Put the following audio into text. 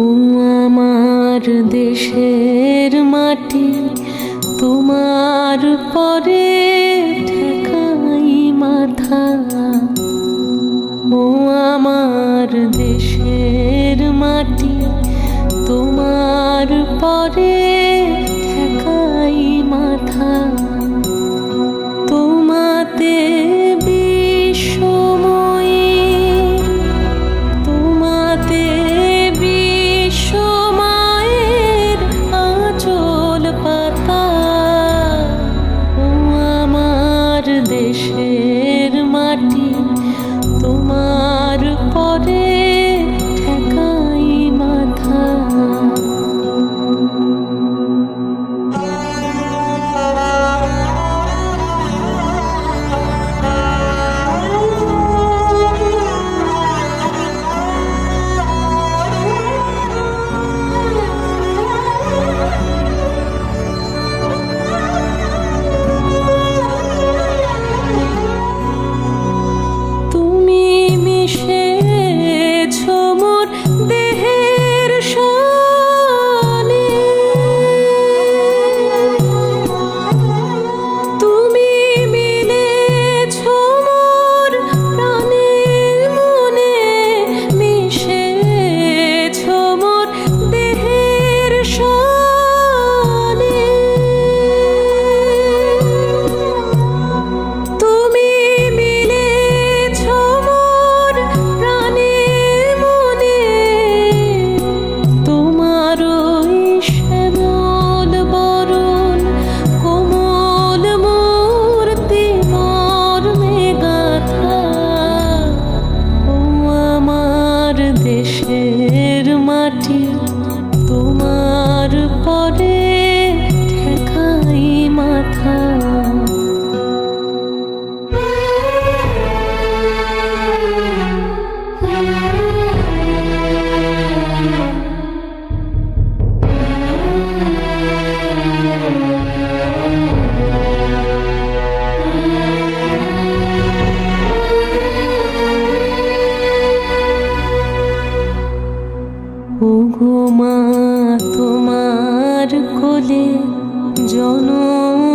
ও আমার দেশের মাটি, তোমার পরে ঠেকাই মাথা। ও আমার দেশের মাটি, তোমার পরে ঠেকাই মাথা। তোমাতে বিশ্বময়ী, তোমাতে বিশ্বমায়ের আঁচল পাতা। ও আমার দেশের মাটি, তোমার পরে ঠেকাই মাথা। তুমি মিশেছো মোর দেহের সনে, তুমি মিলেছো মোর প্রাণের মনে, মিশেছো মোর দেহের সনে। তুমি মিলেছো মোর প্রাণের মনে, তোমার ওই শ্যামল বরণ কোমল মূর্তি মর্মে গাঁথা। ও আমার দেশের মাটি, তোমার পরে ঠেকাই মাথা। ওগো মা, তোমার কোলে জনম